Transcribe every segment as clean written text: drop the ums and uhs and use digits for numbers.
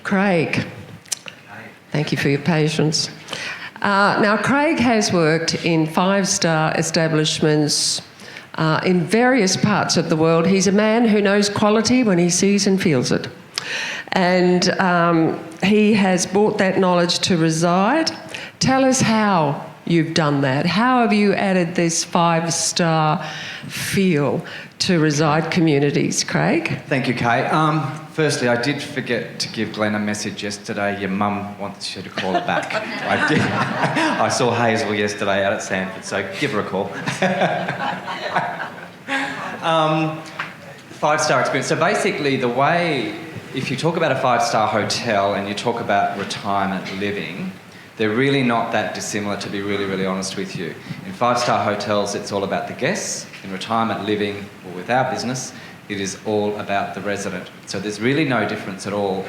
Craig, thank you for your patience. Now, Craig has worked in five-star establishments in various parts of the world. He's a man who knows quality when he sees and feels it. And he has brought that knowledge to Reside. Tell us how you've done that. How have you added this five-star feel to Reside Communities, Craig? Thank you, Kay. Firstly, I did forget to give Glenn a message yesterday. Your mum wants you to call her back. I did. I saw Hazel yesterday out at Sanford, so give her a call. Five-star experience. So basically, the way, if you talk about a five-star hotel and you talk about retirement living, they're really not that dissimilar, to be really, really honest with you. In five-star hotels, it's all about the guests. In retirement living, or with our business, it is all about the resident. So there's really no difference at all.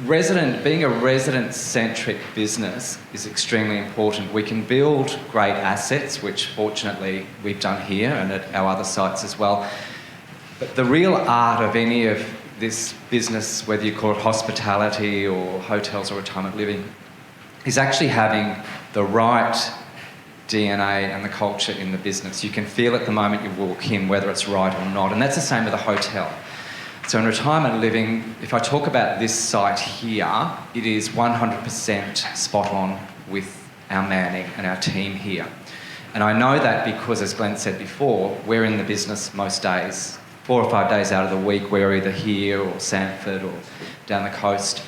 Being a resident-centric business is extremely important. We can build great assets, which fortunately we've done here and at our other sites as well. But the real art of any of this business, whether you call it hospitality or hotels or retirement living, is actually having the right DNA and the culture in the business. You can feel it the moment you walk in whether it's right or not, and that's the same with a hotel. So in retirement living, if I talk about this site here, it is 100% spot on with our manning and our team here. And I know that because, as Glenn said before, we're in the business most days. 4 or 5 days out of the week, we're either here or Sanford or down the coast.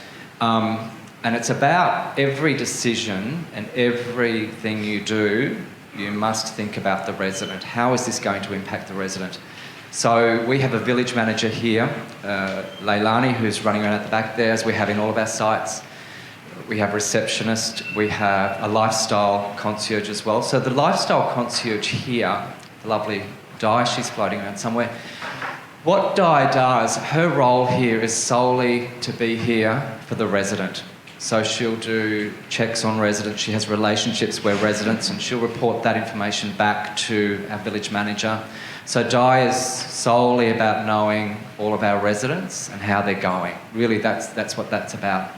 And it's about every decision and everything you do, you must think about the resident. How is this going to impact the resident? So we have a village manager here, Leilani, who's running around at the back there, as we have in all of our sites. We have a receptionist, we have a lifestyle concierge as well. So the lifestyle concierge here, the lovely Di, she's floating around somewhere. What Di does, her role here is solely to be here for the resident. So she'll do checks on residents, she has relationships with residents, and she'll report that information back to our village manager. So Di is solely about knowing all of our residents and how they're going. Really, that's what that's about.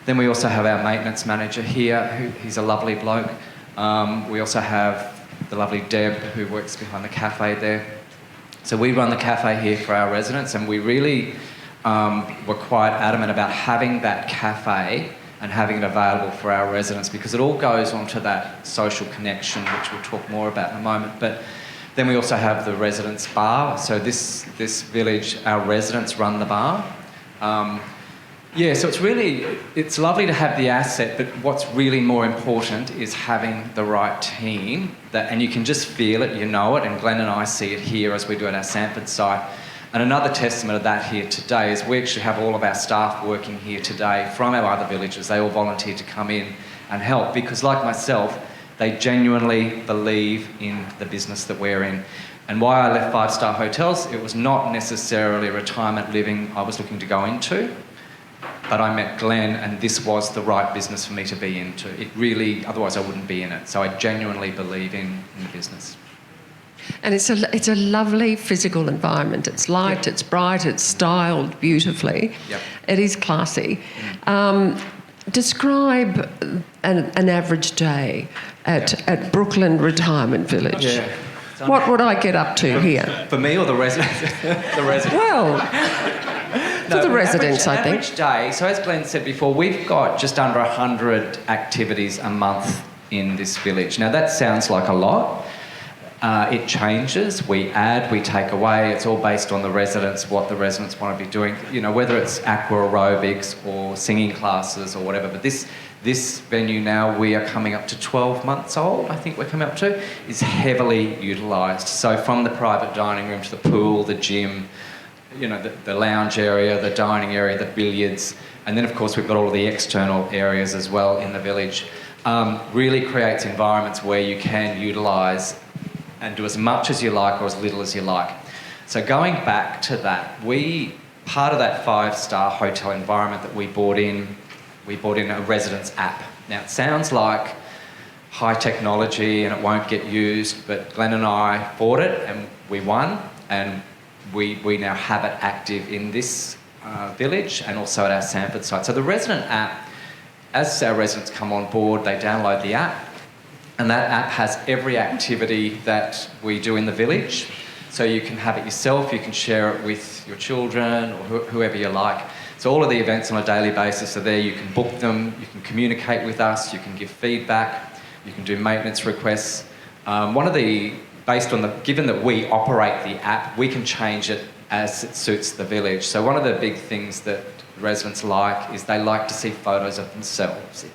Then we also have our maintenance manager here, he's a lovely bloke. We also have the lovely Deb, who works behind the cafe there. So we run the cafe here for our residents, and we really were quite adamant about having that cafe and having it available for our residents, because it all goes onto that social connection, which we'll talk more about in a moment. But then we also have the residents' bar. So this village, our residents run the bar. So it's lovely to have the asset, but what's really more important is having the right team, and you can just feel it, you know it, and Glenn and I see it here as we do at our Sanford site. And another testament of that here today is we actually have all of our staff working here today from our other villages. They all volunteered to come in and help because, like myself, they genuinely believe in the business that we're in. And why I left five-star hotels, it was not necessarily retirement living I was looking to go into, but I met Glenn and this was the right business for me to be into. It really, otherwise I wouldn't be in it. So I genuinely believe in the business. And it's a lovely physical environment. It's light, it's bright, it's styled beautifully. Yep. It is classy. Describe an average day at Brooklyn Retirement Village. Yeah. What would I get up to here? For me or the residents? The residents. Well, for the residents, I think. Average day, so as Glenn said before, we've got just under 100 activities a month in this village. Now that sounds like a lot. It changes, we add, we take away, it's all based on the residents, what the residents want to be doing, you know, whether it's aqua aerobics or singing classes or whatever. But this venue now, we are coming up to 12 months old, I think we're coming up to, is heavily utilised. So from the private dining room to the pool, the gym, you know, the lounge area, the dining area, the billiards, and then of course we've got all of the external areas as well in the village. Really creates environments where you can utilise and do as much as you like or as little as you like. So going back to that, part of that five-star hotel environment that we brought in a residents app. Now it sounds like high technology and it won't get used, but Glenn and I bought it and we won, and we now have it active in this village and also at our Sanford site. So the resident app, as our residents come on board, they download the app, and that app has every activity that we do in the village. So you can have it yourself, you can share it with your children or whoever you like. So all of the events on a daily basis are there. You can book them, you can communicate with us, you can give feedback, you can do maintenance requests. Given that we operate the app, we can change it as it suits the village. So one of the big things that residents like is they like to see photos of themselves.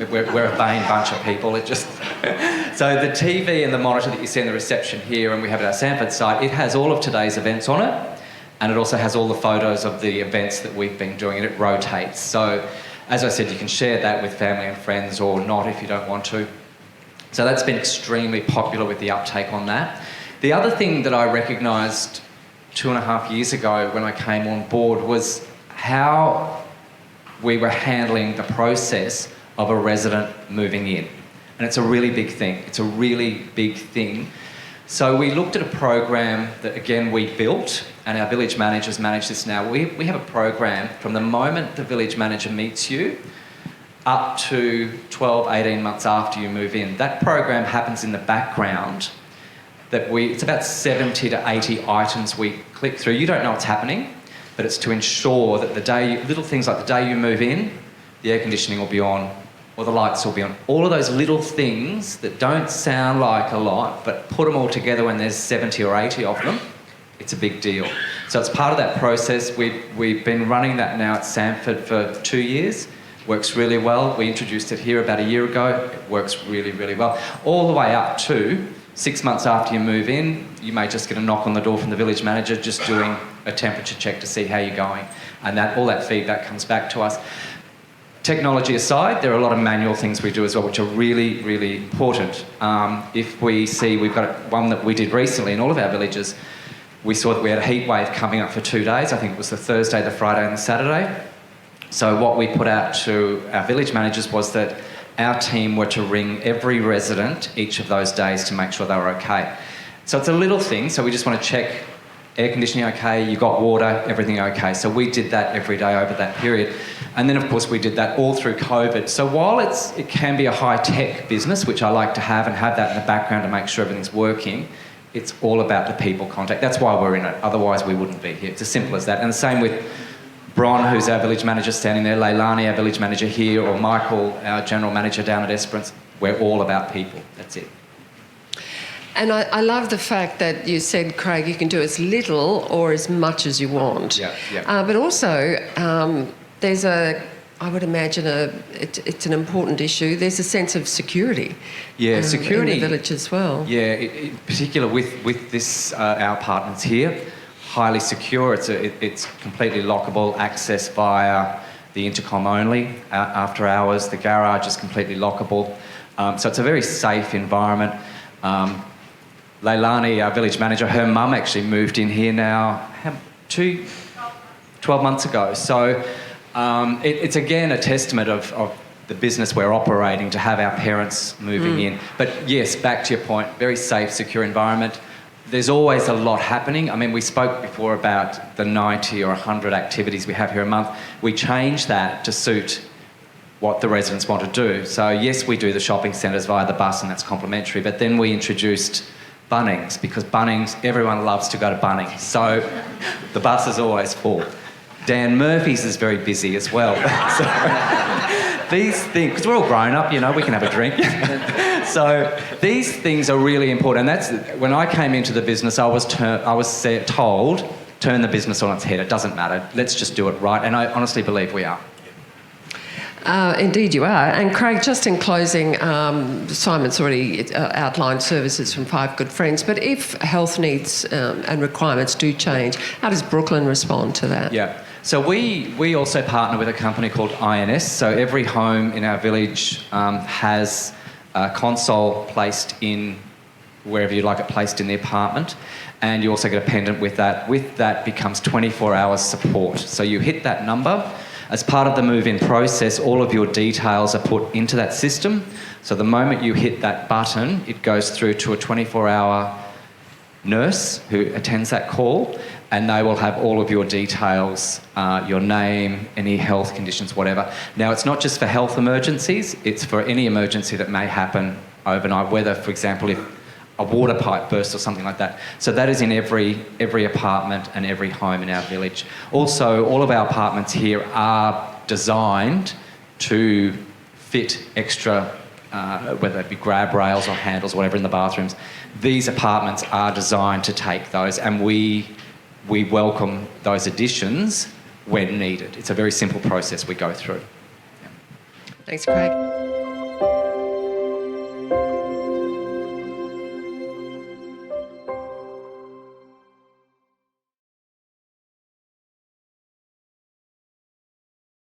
We're a vain bunch of people. So the TV and the monitor that you see in the reception here, and we have at our Sanford site, it has all of today's events on it, and it also has all the photos of the events that we've been doing, and it rotates. So as I said, you can share that with family and friends or not if you don't want to. So that's been extremely popular with the uptake on that. The other thing that I recognised 2.5 years ago when I came on board was how we were handling the process of a resident moving in. And it's a really big thing. It's a really big thing. So we looked at a program that, again, we built, and our village managers manage this now. We have a program from the moment the village manager meets you up to 12, 18 months after you move in. That program happens in the background. It's about 70 to 80 items we click through. You don't know what's happening, but it's to ensure that little things like the day you move in, the air conditioning will be on, or the lights will be on. All of those little things that don't sound like a lot, but put them all together when there's 70 or 80 of them, it's a big deal. So it's part of that process. We've been running that now at Sanford for 2 years. Works really well. We introduced it here about a year ago. It works really, really well. All the way up to 6 months after you move in, you may just get a knock on the door from the village manager just doing a temperature check to see how you're going. And all that feedback comes back to us. Technology aside, there are a lot of manual things we do as well, which are really, really important. If we see, we've got one that we did recently in all of our villages, we saw that we had a heat wave coming up for 2 days. I think it was the Thursday, the Friday and the Saturday. So what we put out to our village managers was that our team were to ring every resident each of those days to make sure they were okay. So it's a little thing, so we just want to check air conditioning okay, you got water, everything okay. So we did that every day over that period. And then of course we did that all through COVID. So while it can be a high-tech business, which I like to have and have that in the background to make sure everything's working, it's all about the people contact. That's why we're in it, otherwise we wouldn't be here. It's as simple as that. And the same with Bron, who's our village manager standing there, Leilani, our village manager here, or Michael, our general manager down at Esperance. We're all about people. That's it. And I love the fact that you said, Craig, you can do as little or as much as you want. Yeah. But also, there's I would imagine it's an important issue. There's a sense of security. Yeah, security in the village as well. Yeah, in particular with this, our partners here, highly secure. It's completely lockable, access via the intercom only. After hours, the garage is completely lockable. So it's a very safe environment. Leilani, our village manager, her mum actually moved in here now 12 months ago. So it's again a testament of the business we're operating to have our parents moving in. But yes, back to your point, very safe, secure environment. There's always a lot happening. I mean, we spoke before about the 90 or 100 activities we have here a month. We changed that to suit what the residents want to do. So yes, we do the shopping centres via the bus and that's complimentary, but then we introduced Bunnings, because Bunnings, everyone loves to go to Bunnings. So the bus is always full. Dan Murphy's is very busy as well. So these things, because we're all grown up, you know, we can have a drink. So these things are really important. And that's when I came into the business, I was told, turn the business on its head. It doesn't matter. Let's just do it right. And I honestly believe we are. Indeed you are. And Craig, just in closing, Simon's already outlined services from Five Good Friends, but if health needs and requirements do change, how does Brooklyn respond to that? Yeah. So we also partner with a company called INS. So every home in our village has a console placed in wherever you like it placed in the apartment, and you also get a pendant with that. With that becomes 24 hours support. So you hit that number. As part of the move-in process, all of your details are put into that system. So the moment you hit that button, it goes through to a 24-hour nurse who attends that call, and they will have all of your details, your name, any health conditions, whatever. Now, it's not just for health emergencies, it's for any emergency that may happen overnight, whether, for example, if a water pipe bursts or something like that. So that is in every apartment and every home in our village. Also, all of our apartments here are designed to fit extra, whether it be grab rails or handles or whatever in the bathrooms. These apartments are designed to take those, and we welcome those additions when needed. It's a very simple process we go through. Thanks, Craig.